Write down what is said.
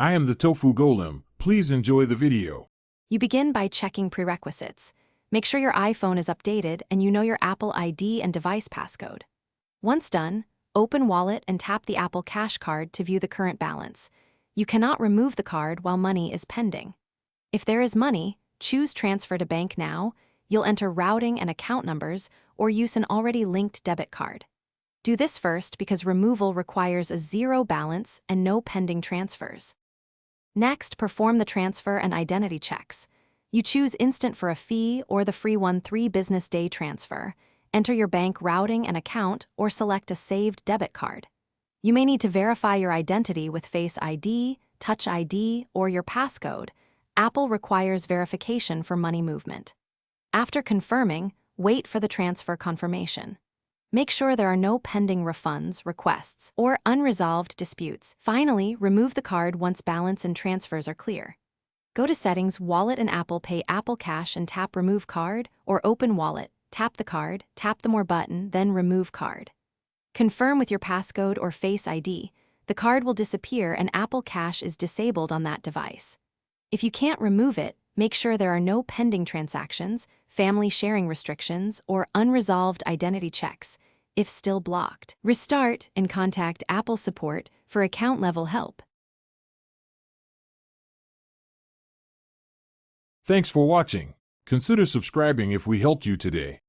I am the Tofu Golem. Please enjoy the video. You begin by checking prerequisites. Make sure your iPhone is updated and you know your Apple ID and device passcode. Once done, open Wallet and tap the Apple Cash card to view the current balance. You cannot remove the card while money is pending. If there is money, choose Transfer to Bank Now. You'll enter routing and account numbers or use an already linked debit card. Do this first because removal requires a zero balance and no pending transfers. Next, perform the transfer and identity checks. You choose Instant for a fee or the free one 3 business day transfer. Enter your bank routing and account or select a saved debit card. You may need to verify your identity with Face ID, Touch ID, or your passcode. Apple requires verification for money movement. After confirming, wait for the transfer confirmation. Make sure there are no pending refunds, requests, or unresolved disputes. Finally, remove the card once balance and transfers are clear. Go to Settings, Wallet and Apple Pay, Apple Cash and tap Remove Card, or open Wallet, tap the card, tap the More button, then Remove Card. Confirm with your passcode or Face ID. The card will disappear and Apple Cash is disabled on that device. If you can't remove it, make sure there are no pending transactions, family sharing restrictions, or unresolved identity checks. If still blocked, restart and contact Apple support for account-level help. Thanks for watching. Consider subscribing if we helped you today.